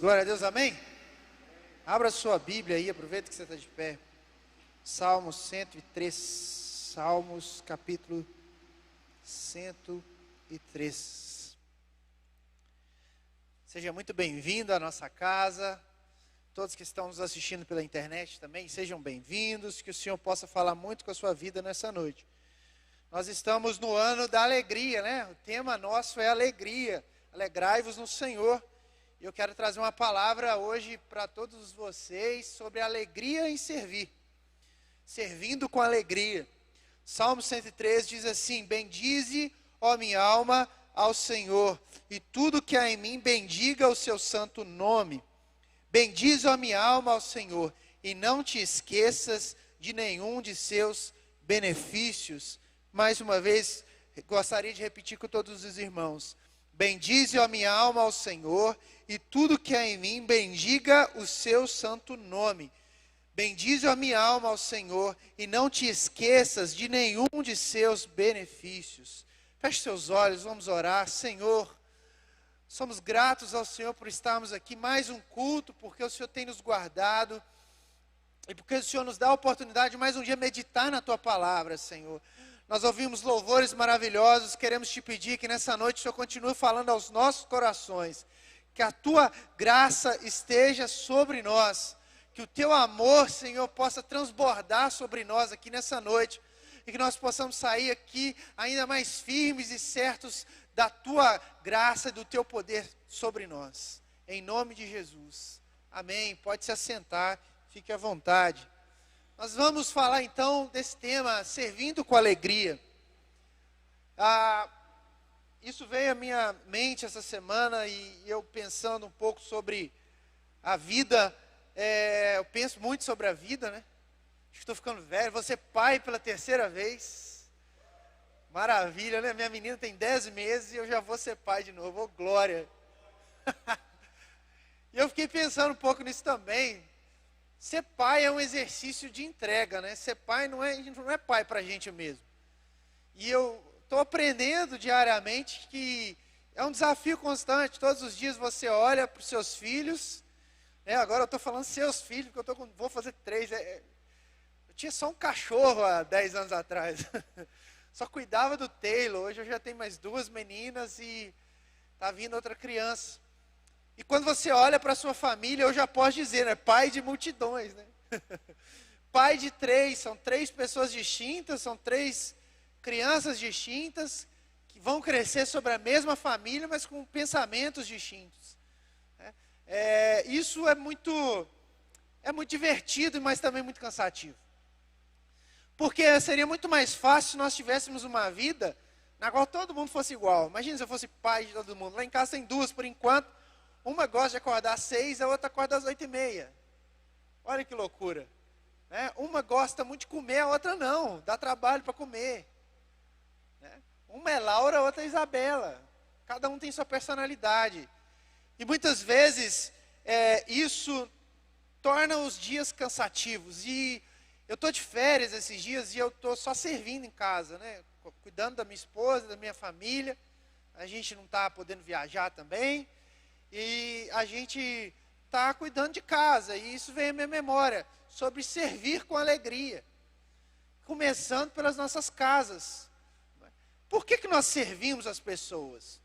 Glória a Deus, amém? Abra sua Bíblia aí, aproveita que você está de pé. Salmos 103, Salmos capítulo 103. Seja muito bem-vindo à nossa casa. Todos que estão nos assistindo pela internet também, sejam bem-vindos. Que o Senhor possa falar muito com a sua vida nessa noite. Nós estamos no ano da alegria, né? O tema nosso é alegria. Alegrai-vos no Senhor. E eu quero trazer uma palavra hoje para todos vocês sobre a alegria em servir. Servindo com alegria. Salmo 103 diz assim: bendize, ó minha alma, ao Senhor, e tudo que há em mim bendiga o seu santo nome. Bendize, ó minha alma, ao Senhor, e não te esqueças de nenhum de seus benefícios. Mais uma vez, gostaria de repetir com todos os irmãos. Bendize, ó minha alma, ao Senhor, e tudo que há em mim bendiga o seu santo nome. Bendize, ó minha alma, ao Senhor, e não te esqueças de nenhum de seus benefícios. Feche seus olhos, vamos orar. Senhor, somos gratos ao Senhor por estarmos aqui, mais um culto, porque o Senhor tem nos guardado, e porque o Senhor nos dá a oportunidade de mais um dia meditar na Tua palavra, Senhor. Nós ouvimos louvores maravilhosos, queremos te pedir que nessa noite o Senhor continue falando aos nossos corações, que a Tua graça esteja sobre nós, que o Teu amor, Senhor, possa transbordar sobre nós aqui nessa noite, e que nós possamos sair aqui ainda mais firmes e certos da Tua graça e do Teu poder sobre nós, em nome de Jesus, amém. Pode se assentar, fique à vontade. Nós vamos falar então desse tema, servindo com alegria. Isso veio à minha mente essa semana e eu pensando um pouco sobre a vida, eu penso muito sobre a vida, né? Acho que estou ficando velho, vou ser pai pela terceira vez. Maravilha, né? Minha menina tem 10 meses e eu já vou ser pai de novo, glória. E eu fiquei pensando um pouco nisso também. Ser pai é um exercício de entrega, né? Ser pai não é pai para a gente mesmo. E eu estou aprendendo diariamente que é um desafio constante. Todos os dias você olha para os seus filhos. Agora eu estou falando seus filhos, porque vou fazer 3. Eu tinha só um cachorro há 10 anos atrás. Só cuidava do Taylor. Hoje eu já tenho mais 2 meninas e está vindo outra criança. E quando você olha para a sua família, eu já posso dizer, né? Pai de multidões, né? Pai de 3, são 3 pessoas distintas, são 3 crianças distintas, que vão crescer sobre a mesma família, mas com pensamentos distintos. Isso é muito divertido, mas também muito cansativo. Porque seria muito mais fácil se nós tivéssemos uma vida na qual todo mundo fosse igual. Imagina se eu fosse pai de todo mundo. Lá em casa tem 2 por enquanto. Uma gosta de acordar às 6, a outra acorda às 8h30. Olha que loucura. Uma gosta muito de comer, a outra não. Dá trabalho para comer. Uma é Laura, a outra é Isabela. Cada um tem sua personalidade. E muitas vezes isso torna os dias cansativos. E eu estou de férias esses dias e eu estou só servindo em casa, né? Cuidando da minha esposa, da minha família. A gente não está podendo viajar também. E a gente está cuidando de casa, e isso vem à minha memória, sobre servir com alegria, começando pelas nossas casas. Por que nós servimos as pessoas?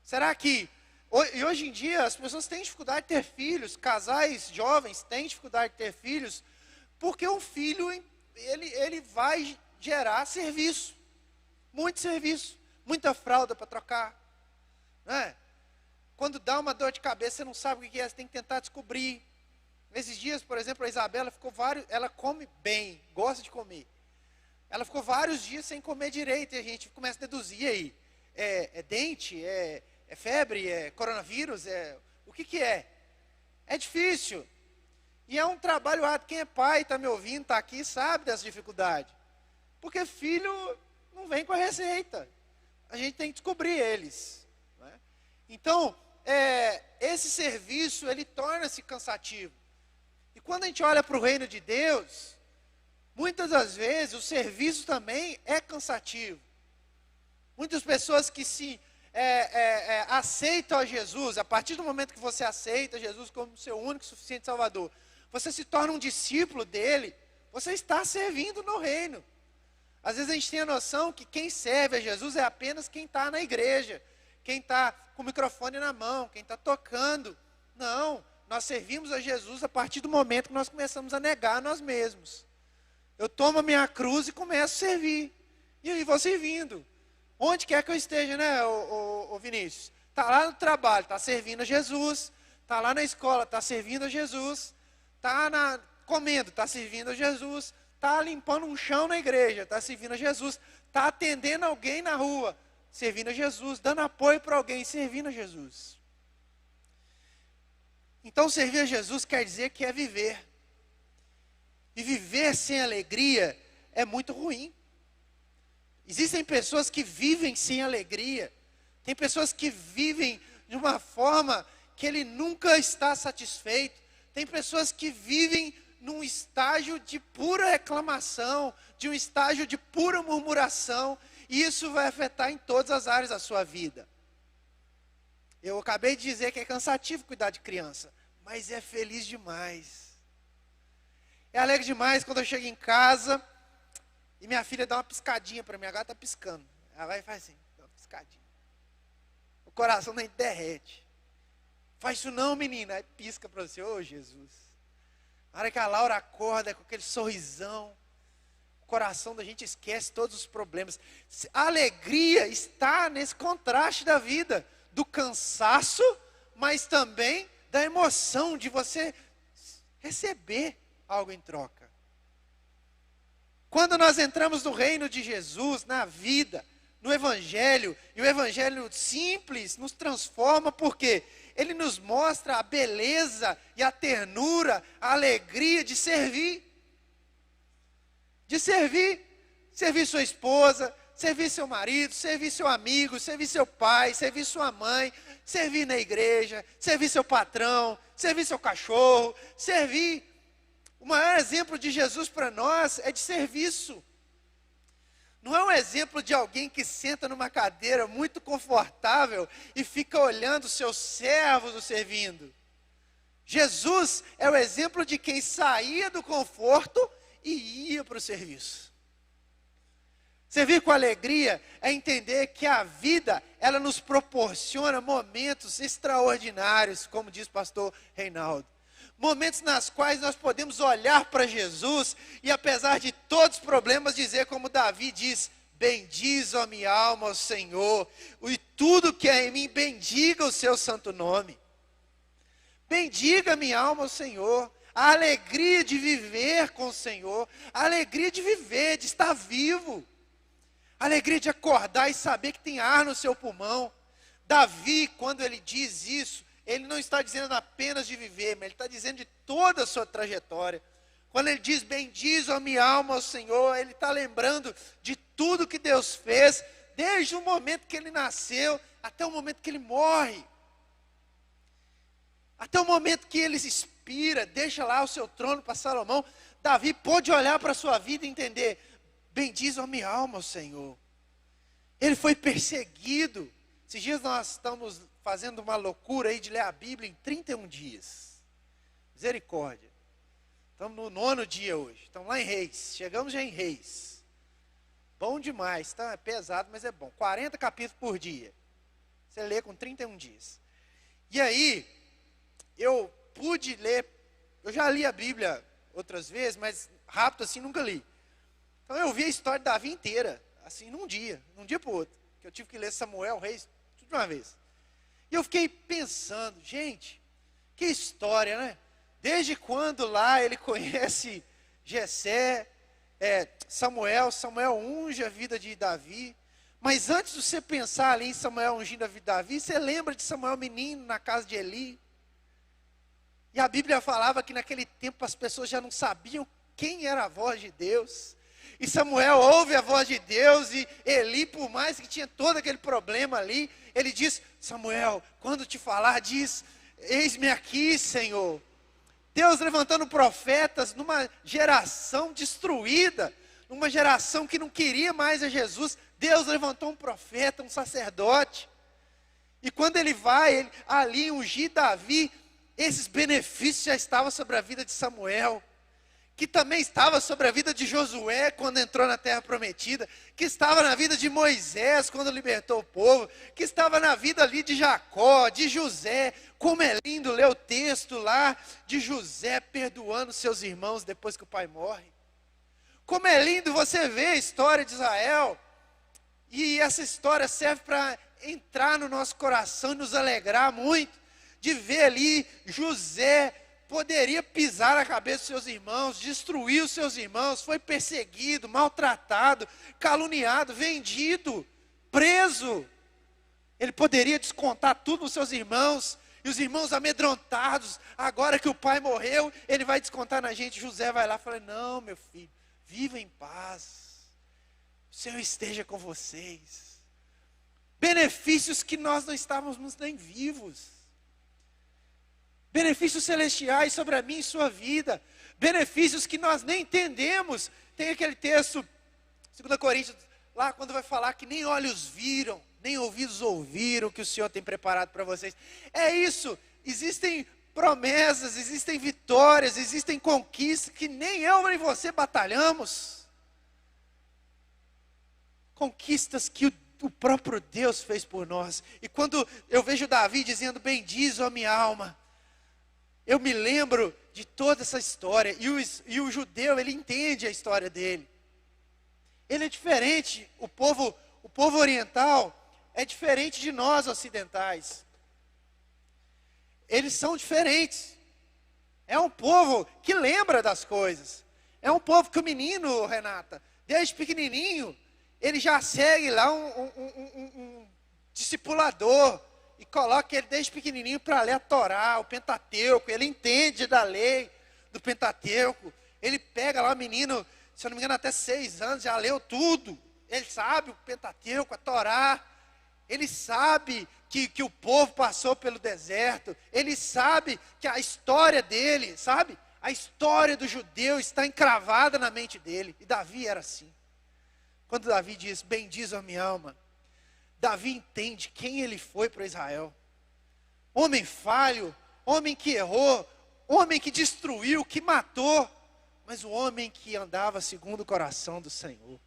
Será que, e hoje em dia, as pessoas têm dificuldade de ter filhos, casais jovens têm dificuldade de ter filhos, porque um filho, ele vai gerar serviço, muita fralda para trocar, não é? Quando dá uma dor de cabeça, você não sabe o que é, você tem que tentar descobrir. Nesses dias, por exemplo, a Isabela ela come bem, gosta de comer. Ela ficou vários dias sem comer direito, e a gente começa a deduzir aí. É dente, é febre, é coronavírus, o que é? É difícil. E é um trabalho árduo. Quem é pai, está me ouvindo, está aqui, sabe dessa dificuldade. Porque filho não vem com a receita. A gente tem que descobrir eles. Então, esse serviço, ele torna-se cansativo. E quando a gente olha para o reino de Deus, muitas das vezes o serviço também é cansativo. Muitas pessoas que se aceitam a Jesus, a partir do momento que você aceita Jesus como seu único e suficiente Salvador, você se torna um discípulo dele, você está servindo no reino. Às vezes a gente tem a noção que quem serve a Jesus é apenas quem está na igreja, quem está com o microfone na mão, quem está tocando. Não, nós servimos a Jesus a partir do momento que nós começamos a negar a nós mesmos. Eu tomo a minha cruz e começo a servir. E aí vou servindo. Onde quer que eu esteja, né, o Vinícius? Está lá no trabalho, está servindo a Jesus. Está lá na escola, está servindo a Jesus. Está comendo, está servindo a Jesus. Está limpando um chão na igreja, está servindo a Jesus. Está atendendo alguém na rua, servindo a Jesus. Dando apoio para alguém, servindo a Jesus. Então, servir a Jesus quer dizer que é viver. E viver sem alegria é muito ruim. Existem pessoas que vivem sem alegria. Tem pessoas que vivem de uma forma que ele nunca está satisfeito. Tem pessoas que vivem num estágio de pura reclamação, de um estágio de pura murmuração. E isso vai afetar em todas as áreas da sua vida. Eu acabei de dizer que é cansativo cuidar de criança, mas é feliz demais. É alegre demais quando eu chego em casa e minha filha dá uma piscadinha para mim. Agora está piscando. Ela vai e faz assim, dá uma piscadinha. O coração nem derrete. Faz isso não, menina. Aí pisca para você, ô Jesus. Na hora que a Laura acorda com aquele sorrisão, o coração da gente esquece todos os problemas. A alegria está nesse contraste da vida, do cansaço, mas também da emoção de você receber algo em troca. Quando nós entramos no reino de Jesus, na vida, no Evangelho, e o Evangelho simples nos transforma, porque ele nos mostra a beleza e a ternura, a alegria de servir. De servir. Servir sua esposa, servir seu marido, servir seu amigo, servir seu pai, servir sua mãe, servir na igreja, servir seu patrão, servir seu cachorro, servir. O maior exemplo de Jesus para nós é de serviço. Não é um exemplo de alguém que senta numa cadeira muito confortável e fica olhando os seus servos o servindo. Jesus é o exemplo de quem saía do conforto e ia para o serviço. Servir com alegria é entender que a vida, ela nos proporciona momentos extraordinários, como diz o pastor Reinaldo. Momentos nas quais nós podemos olhar para Jesus e, apesar de todos os problemas, dizer como Davi diz: bendiz, ó minha alma, ao Senhor, e tudo que é em mim, bendiga o seu santo nome. Bendiga minha alma ao Senhor. A alegria de viver com o Senhor, a alegria de viver, de estar vivo, a alegria de acordar e saber que tem ar no seu pulmão. Davi, quando ele diz isso, ele não está dizendo apenas de viver, mas ele está dizendo de toda a sua trajetória. Quando ele diz, bendiz a minha alma ao Senhor, ele está lembrando de tudo que Deus fez, desde o momento que ele nasceu, até o momento que ele morre. Até o momento que ele se expira, deixa lá o seu trono para Salomão. Davi pôde olhar para a sua vida e entender, bendiz a minha alma ao Senhor. Ele foi perseguido. Esses dias nós estamos fazendo uma loucura aí de ler a Bíblia em 31 dias. Misericórdia. Estamos no 9º dia hoje. Estamos lá em Reis. Chegamos já em Reis. Bom demais. Tá? É pesado, mas é bom. 40 capítulos por dia. Você lê com 31 dias. E aí, eu pude ler. Eu já li a Bíblia outras vezes, mas rápido assim nunca li. Então eu vi a história de Davi inteira. Assim, num dia para o outro. Que eu tive que ler Samuel, Reis, tudo de uma vez. E eu fiquei pensando, gente, que história, né? Desde quando lá ele conhece Jessé, Samuel unge a vida de Davi. Mas antes de você pensar ali em Samuel ungindo a vida de Davi, você lembra de Samuel menino na casa de Eli? E a Bíblia falava que naquele tempo as pessoas já não sabiam quem era a voz de Deus. E Samuel ouve a voz de Deus e Eli, por mais que tinha todo aquele problema ali, ele diz, Samuel, quando te falar, diz, eis-me aqui, Senhor. Deus levantando profetas numa geração destruída, numa geração que não queria mais a Jesus. Deus levantou um profeta, um sacerdote. E quando ele vai, ali ungir Davi, esses benefícios já estavam sobre a vida de Samuel, que também estava sobre a vida de Josué quando entrou na terra prometida, que estava na vida de Moisés quando libertou o povo, que estava na vida ali de Jacó, de José. Como é lindo ler o texto lá de José perdoando seus irmãos depois que o pai morre. Como é lindo você ver a história de Israel, e essa história serve para entrar no nosso coração e nos alegrar muito, de ver ali José poderia pisar na cabeça dos seus irmãos, destruir os seus irmãos, foi perseguido, maltratado, caluniado, vendido, preso. Ele poderia descontar tudo nos seus irmãos, e os irmãos amedrontados, agora que o pai morreu, ele vai descontar na gente. José vai lá e fala: não, meu filho, viva em paz, o Senhor esteja com vocês. Benefícios que nós não estávamos nem vivos. Benefícios celestiais sobre a minha e sua vida. Benefícios que nós nem entendemos. Tem aquele texto, 2 Coríntios, lá quando vai falar que nem olhos viram, nem ouvidos ouviram o que o Senhor tem preparado para vocês. É isso, existem promessas, existem vitórias, existem conquistas que nem eu nem você batalhamos. Conquistas que o próprio Deus fez por nós. E quando eu vejo Davi dizendo: bendiz, ó minha alma, eu me lembro de toda essa história. E o judeu, ele entende a história dele. Ele é diferente. O povo oriental é diferente de nós ocidentais. Eles são diferentes. É um povo que lembra das coisas. É um povo que o menino, Renata, desde pequenininho, ele já segue lá um discipulador, e coloca ele desde pequenininho para ler a Torá, o Pentateuco. Ele entende da lei do Pentateuco. Ele pega lá o menino, se eu não me engano, até 6 anos, já leu tudo. Ele sabe o Pentateuco, a Torá. Ele sabe que o povo passou pelo deserto. Ele sabe que a história dele, sabe? A história do judeu está encravada na mente dele. E Davi era assim. Quando Davi diz: bendiz a minha alma, Davi entende quem ele foi para Israel. Homem falho, homem que errou, homem que destruiu, que matou, mas o homem que andava segundo o coração do Senhor.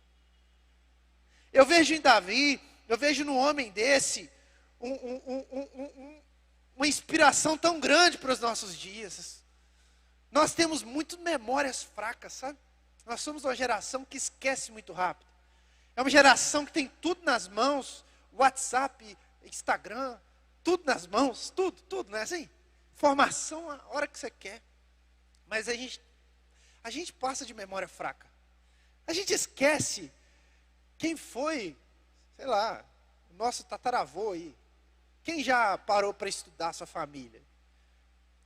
Eu vejo em Davi, eu vejo no homem desse, uma inspiração tão grande para os nossos dias. Nós temos muitas memórias fracas, sabe? Nós somos uma geração que esquece muito rápido. É uma geração que tem tudo nas mãos, WhatsApp, Instagram, tudo nas mãos, tudo, não é assim? Informação a hora que você quer. Mas a gente passa de memória fraca. A gente esquece quem foi, sei lá, o nosso tataravô aí. Quem já parou para estudar a sua família?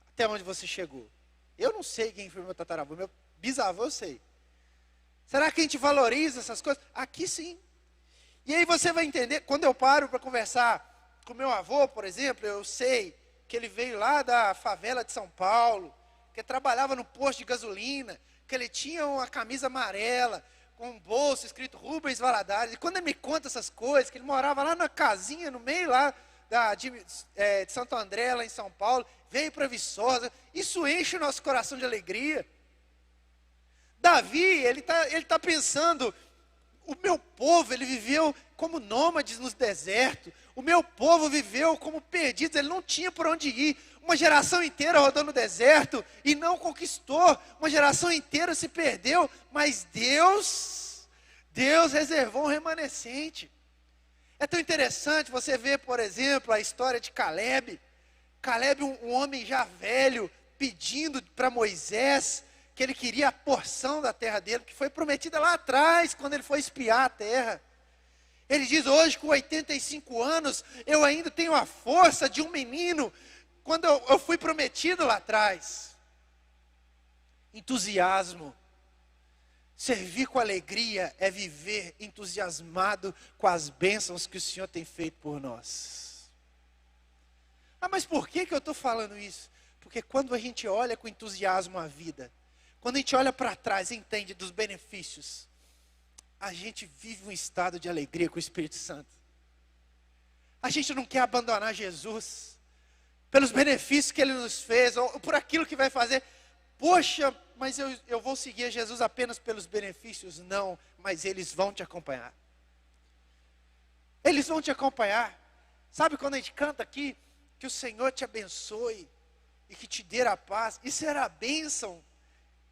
Até onde você chegou? Eu não sei quem foi meu tataravô, meu bisavô eu sei. Será que a gente valoriza essas coisas? Aqui sim. E aí você vai entender, quando eu paro para conversar com meu avô, por exemplo, eu sei que ele veio lá da favela de São Paulo, que trabalhava no posto de gasolina, que ele tinha uma camisa amarela, com um bolso escrito Rubens Valadares. E quando ele me conta essas coisas, que ele morava lá na casinha, no meio lá de Santo André, lá em São Paulo, veio para Viçosa, isso enche o nosso coração de alegria. Davi, ele tá pensando: o meu povo, ele viveu como nômades no deserto. O meu povo viveu como perdidos, ele não tinha por onde ir. Uma geração inteira rodou no deserto e não conquistou. Uma geração inteira se perdeu, mas Deus reservou um remanescente. É tão interessante você ver, por exemplo, a história de Caleb. Caleb, um homem já velho, pedindo para Moisés que ele queria a porção da terra dele, que foi prometida lá atrás, quando ele foi espiar a terra. Ele diz: hoje, com 85 anos, eu ainda tenho a força de um menino, quando eu fui prometido lá atrás. Entusiasmo. Servir com alegria é viver entusiasmado com as bênçãos que o Senhor tem feito por nós. Ah, mas por que eu estou falando isso? Porque quando a gente olha com entusiasmo a vida, quando a gente olha para trás e entende dos benefícios, a gente vive um estado de alegria com o Espírito Santo. A gente não quer abandonar Jesus pelos benefícios que Ele nos fez, ou por aquilo que vai fazer. Poxa, mas eu vou seguir Jesus apenas pelos benefícios? Não, mas eles vão te acompanhar. Eles vão te acompanhar. Sabe quando a gente canta aqui, que o Senhor te abençoe e que te dê a paz? Isso era a bênção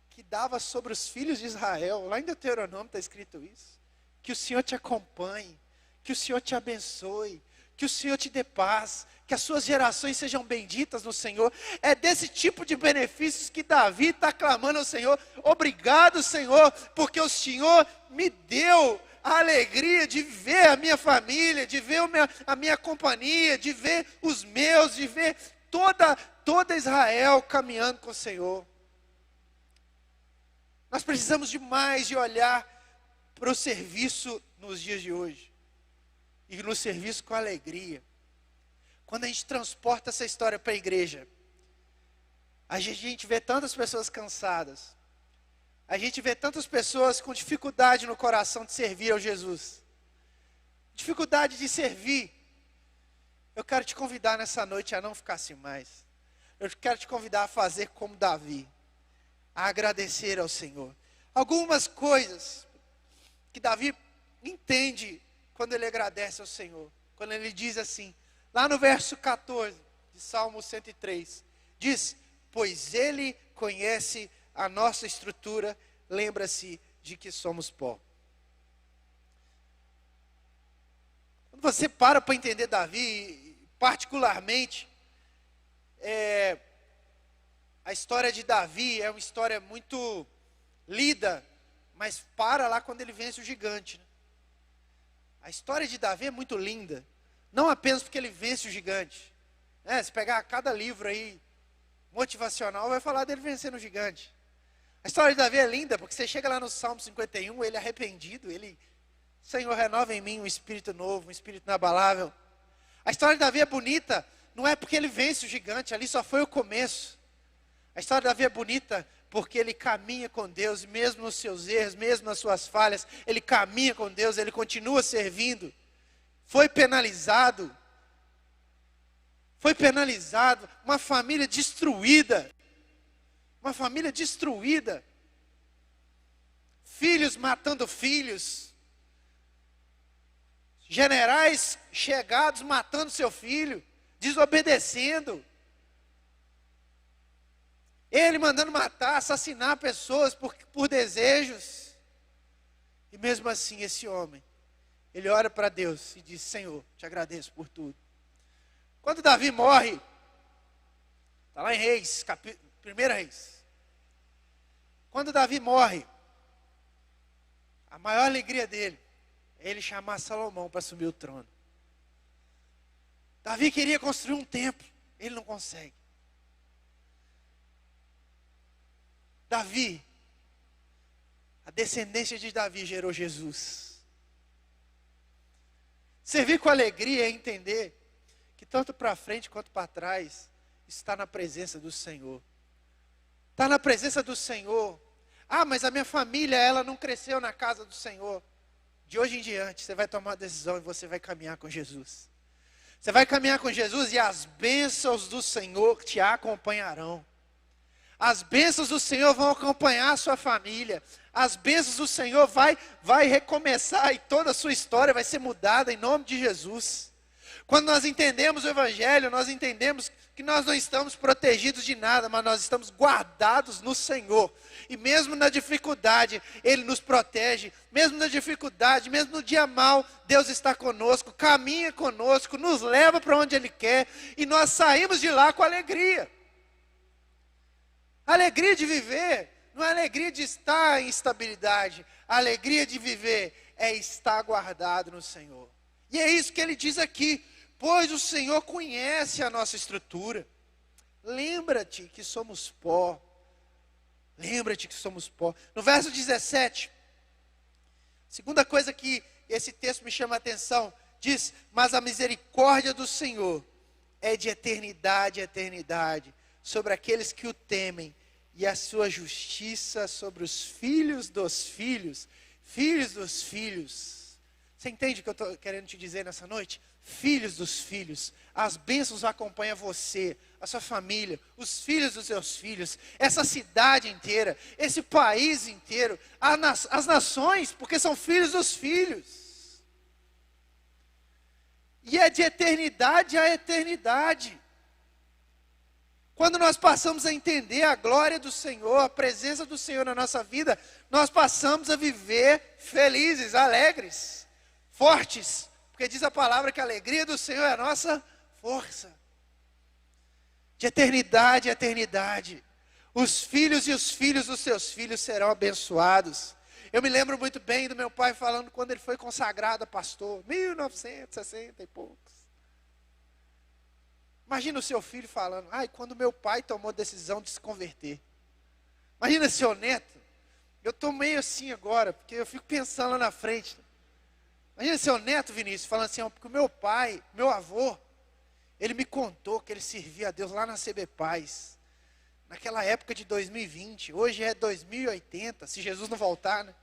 que dava sobre os filhos de Israel. Lá em Deuteronômio está escrito isso. Que o Senhor te acompanhe, que o Senhor te abençoe, que o Senhor te dê paz, que as suas gerações sejam benditas no Senhor. É desse tipo de benefícios que Davi está clamando ao Senhor. Obrigado, Senhor, porque o Senhor me deu a alegria de ver a minha família, de ver a minha companhia, de ver os meus, de ver toda Israel caminhando com o Senhor. Nós precisamos demais de olhar para o serviço nos dias de hoje. E no serviço com alegria. Quando a gente transporta essa história para a igreja, a gente vê tantas pessoas cansadas. A gente vê tantas pessoas com dificuldade no coração de servir ao Jesus. Dificuldade de servir. Eu quero te convidar nessa noite a não ficar assim mais. Eu quero te convidar a fazer como Davi. A agradecer ao Senhor. Algumas coisas que Davi entende quando ele agradece ao Senhor. Quando ele diz assim, lá no verso 14 de Salmo 103, diz, pois Ele conhece a nossa estrutura, lembra-se de que somos pó. Quando você para entender Davi, particularmente, a história de Davi é uma história muito lida, mas para lá quando ele vence o gigante, né? A história de Davi é muito linda, não apenas porque ele vence o gigante. Se pegar cada livro aí, motivacional, vai falar dele vencendo o gigante. A história de Davi é linda, porque você chega lá no Salmo 51, ele arrependido, Senhor, renova em mim um espírito novo, um espírito inabalável. A história de Davi é bonita, não é porque ele vence o gigante, ali só foi o começo. A história de Davi é bonita, porque ele caminha com Deus, mesmo nos seus erros, mesmo nas suas falhas, ele caminha com Deus, ele continua servindo. Foi penalizado, uma família destruída, filhos matando filhos, generais chegados matando seu filho, desobedecendo. Ele mandando matar, assassinar pessoas por desejos. E mesmo assim esse homem, ele ora para Deus e diz, Senhor, te agradeço por tudo. Quando Davi morre, está lá em Reis, 1 Reis. Quando Davi morre, a maior alegria dele é ele chamar Salomão para assumir o trono. Davi queria construir um templo, ele não consegue. Davi, a descendência de Davi gerou Jesus. Servir com alegria é entender que tanto para frente quanto para trás está na presença do Senhor. Está na presença do Senhor. Ah, mas a minha família, ela não cresceu na casa do Senhor. De hoje em diante, você vai tomar a decisão e você vai caminhar com Jesus. Você vai caminhar com Jesus e as bênçãos do Senhor te acompanharão. As bênçãos do Senhor vão acompanhar a sua família. As bênçãos do Senhor vai recomeçar e toda a sua história vai ser mudada em nome de Jesus. Quando nós entendemos o Evangelho, nós entendemos que nós não estamos protegidos de nada, mas nós estamos guardados no Senhor. E mesmo na dificuldade, Ele nos protege. Mesmo na dificuldade, mesmo no dia mau, Deus está conosco, caminha conosco, nos leva para onde Ele quer. E nós saímos de lá com alegria. A alegria de viver não é a alegria de estar em estabilidade. A alegria de viver é estar guardado no Senhor. E é isso que ele diz aqui. Pois o Senhor conhece a nossa estrutura. Lembra-te que somos pó. Lembra-te que somos pó. No verso 17, segunda coisa que esse texto me chama a atenção, diz, mas a misericórdia do Senhor é de eternidade a eternidade, sobre aqueles que o temem, e a sua justiça sobre os filhos dos filhos, filhos dos filhos. Você entende o que eu estou querendo te dizer nessa noite? filhos dos filhos. As bênçãos acompanham você, a sua família, os filhos dos seus filhos, essa cidade inteira, esse país inteiro, as nações, porque são filhos dos filhos. E é de eternidade a eternidade. Quando nós passamos a entender a glória do Senhor, a presença do Senhor na nossa vida, nós passamos a viver felizes, alegres, fortes. Porque diz a palavra que a alegria do Senhor é a nossa força. De eternidade a eternidade, os filhos e os filhos dos seus filhos serão abençoados. Eu me lembro muito bem do meu pai falando quando ele foi consagrado a pastor, 1960 e poucos. Imagina o seu filho falando, quando meu pai tomou a decisão de se converter. Imagina seu neto. Eu estou meio assim agora, porque eu fico pensando lá na frente. Imagina seu neto, Vinícius, falando assim, porque o meu pai, meu avô, ele me contou que ele servia a Deus lá na CB Paz. Naquela época de 2020, hoje é 2080, se Jesus não voltar, né?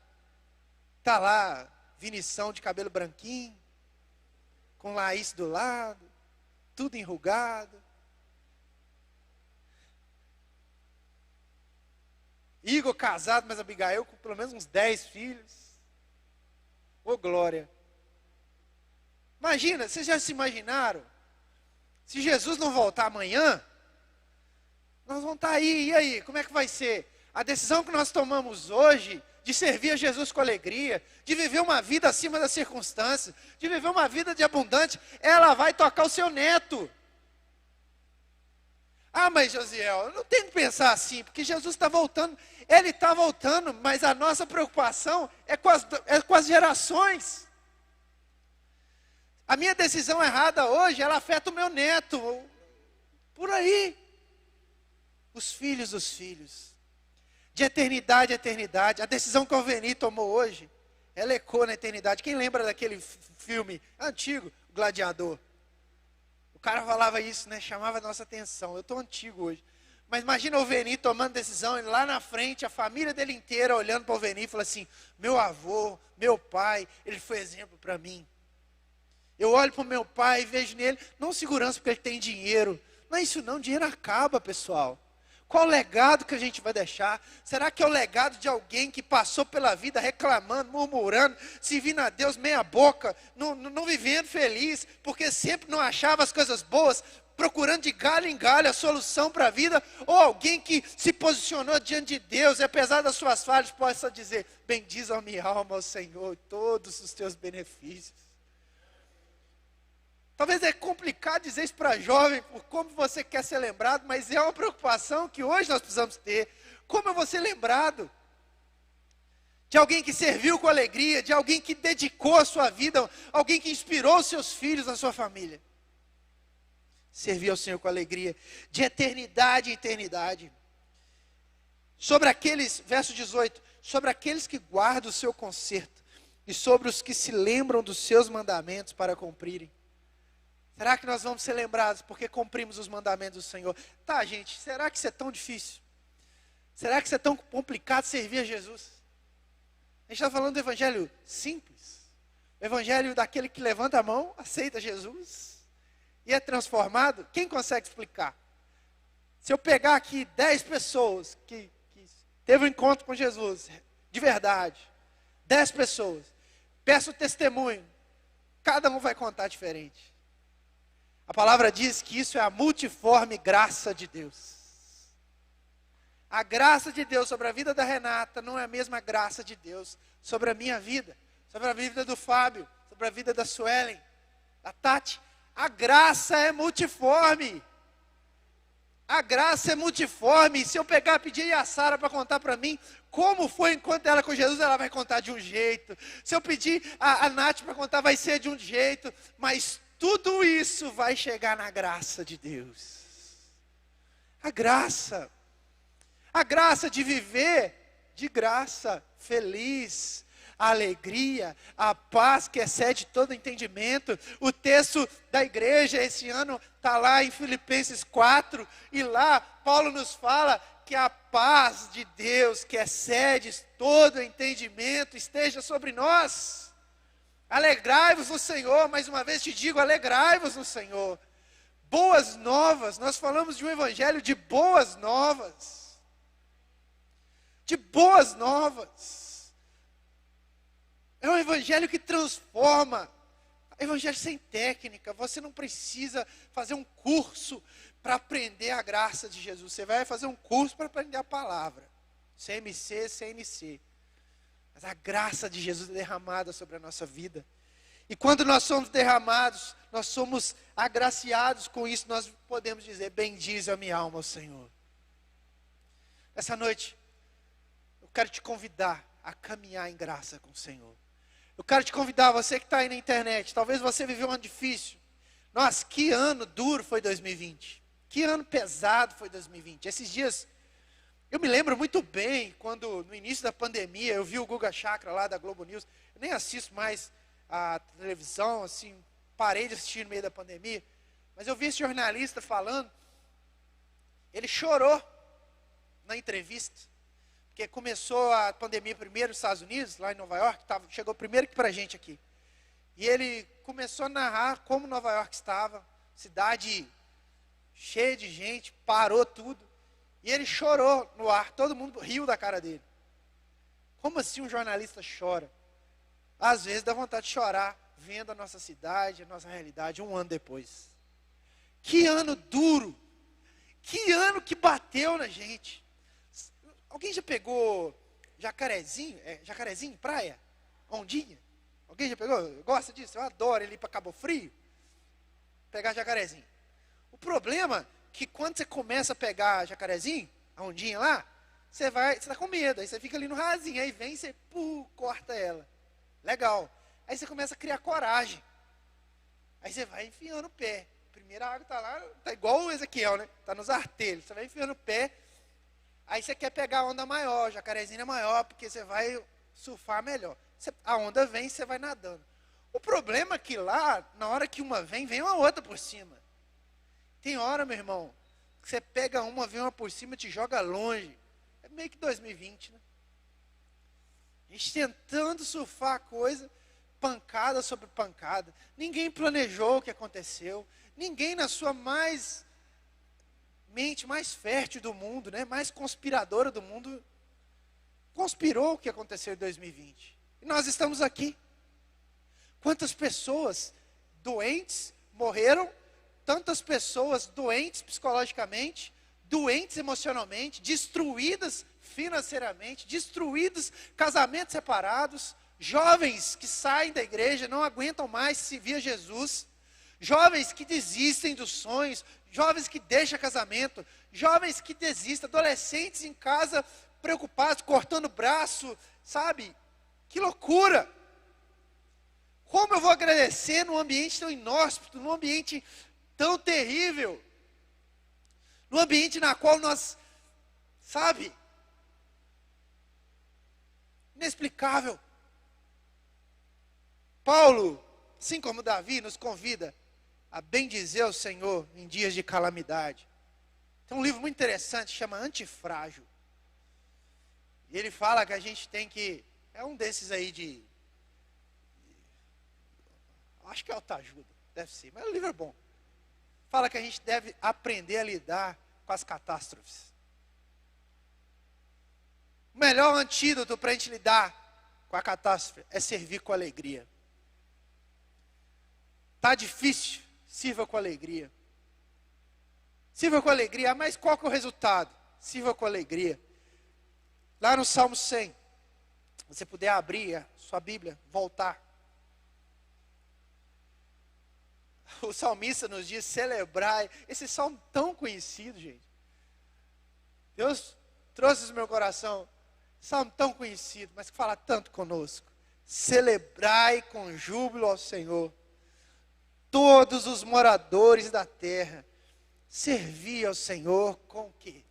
Está lá, Vinição de cabelo branquinho, com Laís do lado, tudo enrugado. Igor casado, mas Abigail com pelo menos uns 10 filhos. Ô glória. Imagina, vocês já se imaginaram? Se Jesus não voltar amanhã, nós vamos estar aí, e aí, como é que vai ser? A decisão que nós tomamos hoje, de servir a Jesus com alegria, de viver uma vida acima das circunstâncias, de viver uma vida de abundante, ela vai tocar o seu neto. Mas Josiel, eu não tenho que pensar assim, porque Jesus está voltando, Ele está voltando, mas a nossa preocupação é com as gerações. A minha decisão errada hoje, ela afeta o meu neto, por aí. Os filhos dos filhos, de eternidade a eternidade. A decisão que o Alveni tomou hoje, ela ecoa na eternidade. Quem lembra daquele filme antigo, o Gladiador? O cara falava isso, né? Chamava a nossa atenção. Eu estou antigo hoje. Mas imagina o Alveni tomando decisão, e lá na frente, a família dele inteira olhando para o Alveni e falando assim, meu avô, meu pai, ele foi exemplo para mim. Eu olho para o meu pai e vejo nele, não segurança porque ele tem dinheiro. Não é isso não, dinheiro acaba, pessoal. Qual o legado que a gente vai deixar? Será que é o legado de alguém que passou pela vida reclamando, murmurando, servindo a Deus meia boca, não vivendo feliz, porque sempre não achava as coisas boas, procurando de galho em galho a solução para a vida? Ou alguém que se posicionou diante de Deus e apesar das suas falhas possa dizer, bendize a minha alma ao Senhor, todos os teus benefícios. Talvez é complicado dizer isso para jovem, por como você quer ser lembrado, mas é uma preocupação que hoje nós precisamos ter. Como eu vou ser lembrado? De alguém que serviu com alegria, de alguém que dedicou a sua vida, alguém que inspirou os seus filhos, a sua família. Servir ao Senhor com alegria, de eternidade em eternidade. Sobre aqueles, verso 18, sobre aqueles que guardam o seu conserto, e sobre os que se lembram dos seus mandamentos para cumprirem. Será que nós vamos ser lembrados porque cumprimos os mandamentos do Senhor? Tá, gente, será que isso é tão difícil? Será que isso é tão complicado servir a Jesus? A gente está falando do evangelho simples. O evangelho daquele que levanta a mão, aceita Jesus e é transformado. Quem consegue explicar? Se eu pegar aqui 10 pessoas que teve um encontro com Jesus, de verdade, 10 pessoas, peço testemunho, cada um vai contar diferente. A palavra diz que isso é a multiforme graça de Deus. A graça de Deus sobre a vida da Renata não é a mesma graça de Deus sobre a minha vida, sobre a vida do Fábio, sobre a vida da Suelen, da Tati. A graça é multiforme. A graça é multiforme. Se eu pegar, pedir a Sara para contar para mim como foi enquanto ela com Jesus, ela vai contar de um jeito. Se eu pedir a Nath para contar, vai ser de um jeito. Mas tudo isso vai chegar na graça de Deus. A graça de viver de graça, feliz, a alegria, a paz que excede todo entendimento. O texto da igreja esse ano está lá em Filipenses 4, e lá Paulo nos fala que a paz de Deus que excede todo entendimento esteja sobre nós. Alegrai-vos no Senhor, mais uma vez te digo, alegrai-vos no Senhor. Boas novas, nós falamos de um evangelho de boas novas. De boas novas. É um evangelho que transforma. Evangelho sem técnica. Você não precisa fazer um curso para aprender a graça de Jesus. Você vai fazer um curso para aprender a palavra. CMC, CNC. Mas a graça de Jesus é derramada sobre a nossa vida. E quando nós somos derramados, nós somos agraciados com isso, nós podemos dizer, bendize a minha alma ao Senhor. Essa noite, eu quero te convidar a caminhar em graça com o Senhor. Eu quero te convidar, você que está aí na internet, talvez você viveu um ano difícil. Nossa, que ano duro foi 2020. Que ano pesado foi 2020. Esses dias, eu me lembro muito bem, quando no início da pandemia, eu vi o Guga Chakra lá da Globo News. Eu nem assisto mais a televisão, assim, parei de assistir no meio da pandemia. Mas eu vi esse jornalista falando, ele chorou na entrevista. Porque começou a pandemia primeiro nos Estados Unidos, lá em Nova York, chegou primeiro que para a gente aqui. E ele começou a narrar como Nova York estava, cidade cheia de gente, parou tudo. E ele chorou no ar, todo mundo riu da cara dele. Como assim um jornalista chora? Às vezes dá vontade de chorar, vendo a nossa cidade, a nossa realidade, um ano depois. Que ano duro! Que ano que bateu na gente! Alguém já pegou jacarezinho? Jacarezinho em praia? Ondinha? Alguém já pegou? Gosta disso? Eu adoro ele ir para Cabo Frio. Pegar jacarezinho. O problema é que quando você começa a pegar jacarezinho, a ondinha lá, você tá com medo. Aí você fica ali no rasinho. Aí vem e você corta ela. Legal. Aí você começa a criar coragem. Aí você vai enfiando o pé. Primeira água está lá, tá igual o Ezequiel, né? Está nos artelhos. Você vai enfiando o pé. Aí você quer pegar a onda maior, jacarezinho é maior, porque você vai surfar melhor. A onda vem e você vai nadando. O problema é que lá, na hora que uma vem uma outra por cima. Tem hora, meu irmão, que você pega uma, vem uma por cima e te joga longe. É meio que 2020, né? A gente tentando surfar a coisa, pancada sobre pancada. Ninguém planejou o que aconteceu. Ninguém na sua mente mais fértil do mundo, né, mais conspiradora do mundo, conspirou o que aconteceu em 2020. E nós estamos aqui. Quantas pessoas doentes morreram, tantas pessoas doentes psicologicamente, doentes emocionalmente, destruídas financeiramente, destruídos, casamentos separados, jovens que saem da igreja, não aguentam mais servir a Jesus, jovens que desistem dos sonhos, jovens que deixam casamento, jovens que desistem, adolescentes em casa preocupados, cortando o braço, sabe? Que loucura! Como eu vou agradecer num ambiente tão inóspito, num ambiente tão terrível, num ambiente na qual nós, sabe? Inexplicável. Paulo, assim como Davi, nos convida a bendizer o Senhor em dias de calamidade. Tem um livro muito interessante, chama Antifrágil. E ele fala que a gente tem que, é um desses aí acho que é autoajuda, deve ser, mas o livro é bom. Fala que a gente deve aprender a lidar com as catástrofes. O melhor antídoto para a gente lidar com a catástrofe é servir com alegria. Está difícil? Sirva com alegria. Sirva com alegria, mas qual que é o resultado? Sirva com alegria. Lá no Salmo 100, se você puder abrir a sua Bíblia, voltar. O salmista nos diz celebrar, esse salmo tão conhecido, gente. Deus trouxe isso no meu coração, salmo tão conhecido, mas que fala tanto conosco. Celebrai com júbilo ao Senhor, todos os moradores da terra. Servi ao Senhor com o quê?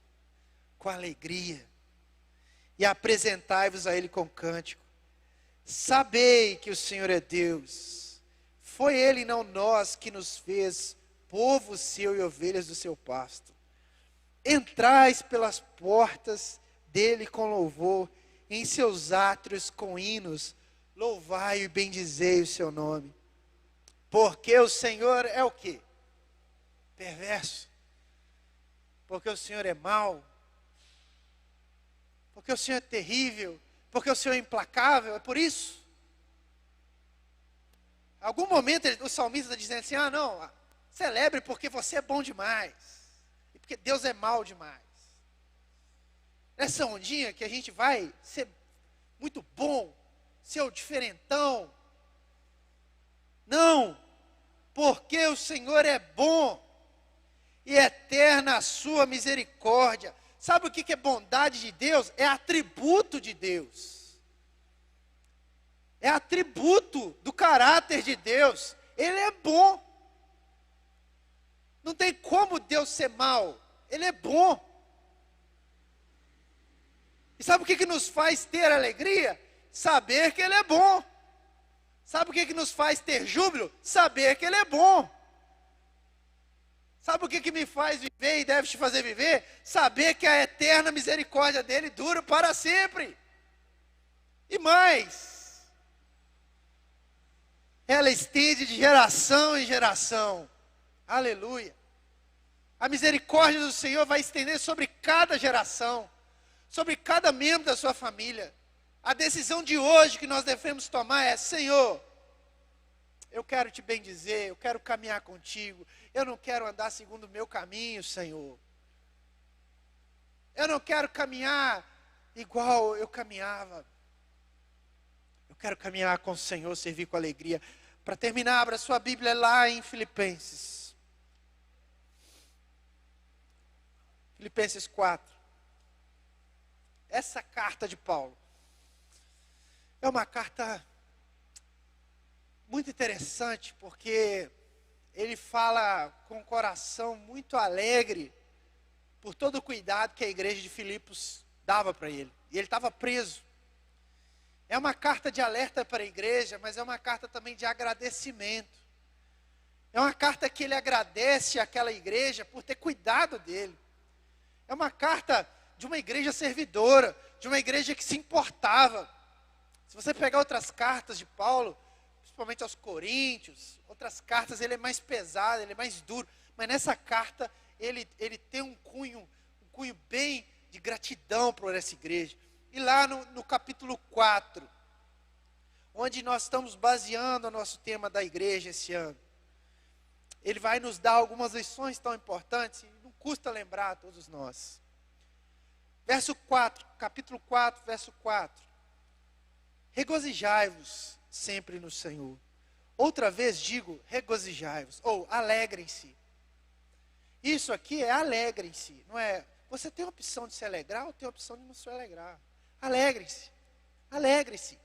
Com alegria. E apresentai-vos a Ele com cântico. Sabei que o Senhor é Deus. Foi Ele e não nós que nos fez povo seu e ovelhas do seu pasto. Entrais pelas portas dele com louvor, em seus átrios com hinos. Louvai e bendizei o seu nome. Porque o Senhor é o quê? Perverso. Porque o Senhor é mau. Porque o Senhor é terrível. Porque o Senhor é implacável. É por isso. Em algum momento o salmista está dizendo assim, não, celebre porque você é bom demais. E porque Deus é mau demais. Nessa ondinha que a gente vai ser muito bom, ser o diferentão. Não, porque o Senhor é bom e eterna a sua misericórdia. Sabe o que é bondade de Deus? É atributo de Deus. É atributo do caráter de Deus. Ele é bom. Não tem como Deus ser mau. Ele é bom. E sabe o que nos faz ter alegria? Saber que Ele é bom. Sabe o que nos faz ter júbilo? Saber que Ele é bom. Sabe o que me faz viver e deve te fazer viver? Saber que a eterna misericórdia dEle dura para sempre. E mais, ela estende de geração em geração. Aleluia. A misericórdia do Senhor vai estender sobre cada geração, sobre cada membro da sua família. A decisão de hoje que nós devemos tomar é: Senhor, eu quero te bendizer, eu quero caminhar contigo, eu não quero andar segundo o meu caminho, Senhor. Eu não quero caminhar igual eu caminhava. Eu quero caminhar com o Senhor, servir com alegria. Para terminar, abra sua Bíblia lá em Filipenses. Filipenses 4. Essa carta de Paulo é uma carta muito interessante, porque ele fala com o coração muito alegre por todo o cuidado que a igreja de Filipos dava para ele. E ele estava preso. É uma carta de alerta para a igreja, mas é uma carta também de agradecimento. É uma carta que ele agradece àquela igreja por ter cuidado dele. É uma carta de uma igreja servidora, de uma igreja que se importava. Se você pegar outras cartas de Paulo, principalmente aos Coríntios, outras cartas, ele é mais pesado, ele é mais duro. Mas nessa carta, ele tem um cunho bem de gratidão por essa igreja. E lá no capítulo 4, onde nós estamos baseando o nosso tema da igreja esse ano, ele vai nos dar algumas lições tão importantes, e não custa lembrar a todos nós. Verso 4, capítulo 4, verso 4. Regozijai-vos sempre no Senhor. Outra vez digo, regozijai-vos, ou alegrem-se. Isso aqui é alegrem-se, não é? Você tem a opção de se alegrar ou tem a opção de não se alegrar. Alegrem-se, alegrem-se.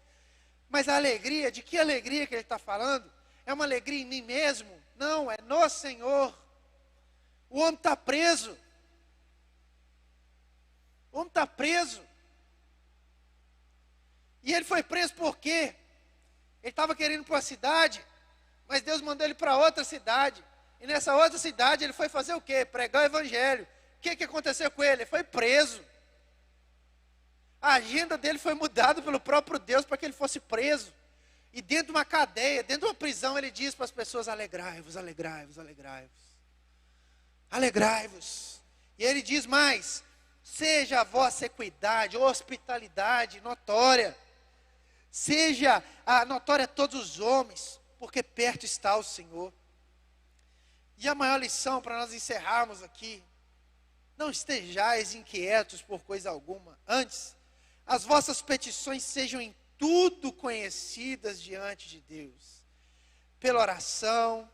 Mas a alegria, de que alegria que ele está falando? É uma alegria em mim mesmo? Não, é no Senhor. O homem está preso. O homem está preso. E ele foi preso por quê? Ele estava querendo ir para uma cidade, mas Deus mandou ele para outra cidade. E nessa outra cidade ele foi fazer o quê? Pregar o evangelho. O que aconteceu com ele? Ele foi preso. A agenda dele foi mudada pelo próprio Deus para que ele fosse preso. E dentro de uma cadeia, dentro de uma prisão, ele diz para as pessoas: alegrai-vos, alegrai-vos, alegrai-vos. Alegrai-vos. E ele diz mais: seja a vossa equidade, hospitalidade notória. Seja a notória a todos os homens, porque perto está o Senhor. E a maior lição para nós encerrarmos aqui: não estejais inquietos por coisa alguma. Antes, as vossas petições sejam em tudo conhecidas diante de Deus, pela oração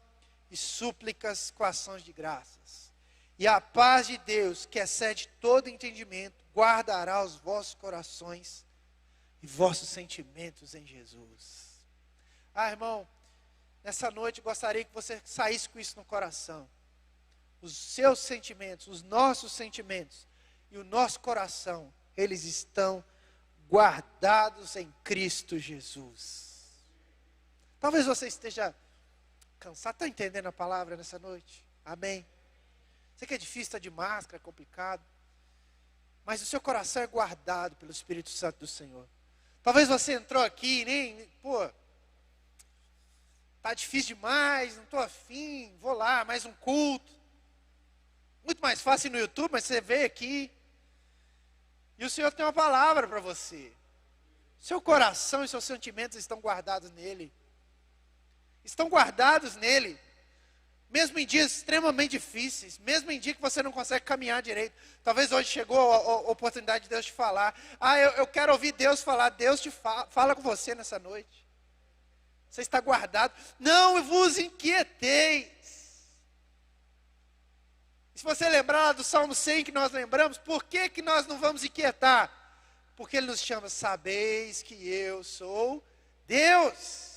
e súplicas com ações de graças. E a paz de Deus, que excede todo entendimento, guardará os vossos corações e vossos sentimentos em Jesus. Irmão, nessa noite eu gostaria que você saísse com isso no coração. Os seus sentimentos, os nossos sentimentos e o nosso coração, eles estão guardados em Cristo Jesus. Talvez você esteja cansado. Está entendendo a palavra nessa noite? Amém? Sei que é difícil, está de máscara, é complicado. Mas o seu coração é guardado pelo Espírito Santo do Senhor. Talvez você entrou aqui e nem, tá difícil demais, não estou afim, vou lá, mais um culto. Muito mais fácil no YouTube, mas você veio aqui. E o Senhor tem uma palavra para você. Seu coração e seus sentimentos estão guardados nele. Estão guardados nele. Mesmo em dias extremamente difíceis, mesmo em dia que você não consegue caminhar direito. Talvez hoje chegou a oportunidade de Deus te falar. Eu quero ouvir Deus falar. Deus te fala com você nessa noite. Você está guardado. Não vos inquieteis. E se você lembrar lá do Salmo 100 que nós lembramos, por que nós não vamos inquietar? Porque Ele nos chama, sabeis que eu sou Deus.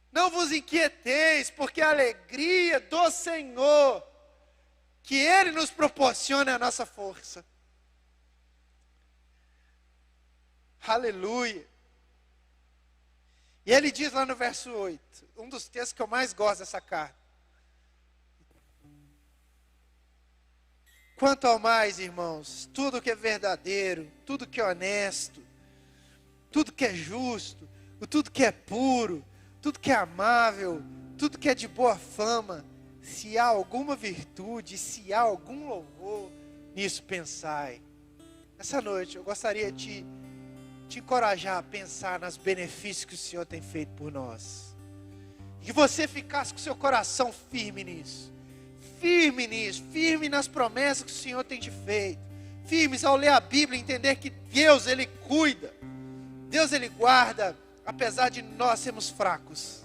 Não vos inquieteis, porque a alegria do Senhor, que Ele nos proporciona, é a nossa força. Aleluia. E Ele diz lá no verso 8, um dos textos que eu mais gosto dessa carta. Quanto ao mais, irmãos, tudo que é verdadeiro, tudo que é honesto, tudo que é justo, tudo que é puro, tudo que é amável, tudo que é de boa fama, se há alguma virtude, se há algum louvor, nisso pensai. Essa noite eu gostaria de te encorajar a pensar nos benefícios que o Senhor tem feito por nós. E que você ficasse com seu coração firme nisso. Firme nas promessas que o Senhor tem te feito. Firmes ao ler a Bíblia e entender que Deus, Ele cuida. Deus, Ele guarda. Apesar de nós sermos fracos,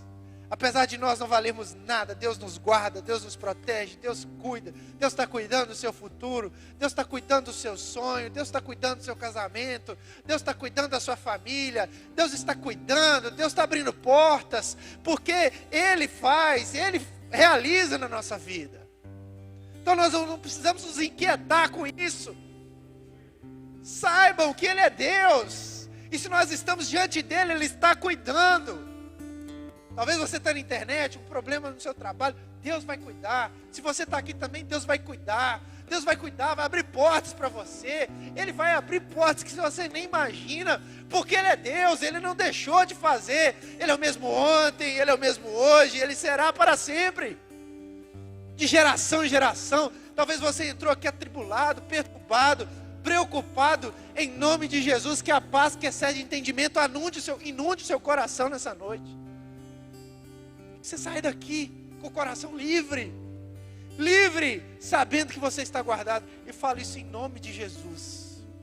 apesar de nós não valermos nada, Deus nos guarda, Deus nos protege, Deus cuida, Deus está cuidando do seu futuro, Deus está cuidando do seu sonho, Deus está cuidando do seu casamento, Deus está cuidando da sua família, Deus está cuidando, Deus está abrindo portas, porque Ele faz, Ele realiza na nossa vida. Então nós não precisamos nos inquietar com isso. Saibam que Ele é Deus. E se nós estamos diante dEle, Ele está cuidando. Talvez você está na internet, um problema no seu trabalho, Deus vai cuidar. Se você está aqui também, Deus vai cuidar. Deus vai cuidar, vai abrir portas para você. Ele vai abrir portas que você nem imagina, porque Ele é Deus, Ele não deixou de fazer. Ele é o mesmo ontem, Ele é o mesmo hoje, Ele será para sempre. De geração em geração. Talvez você entrou aqui atribulado, perturbado, preocupado, em nome de Jesus, que a paz que excede entendimento inunde o seu coração nessa noite. Você sai daqui com o coração livre, sabendo que você está guardado. E falo isso em nome de Jesus.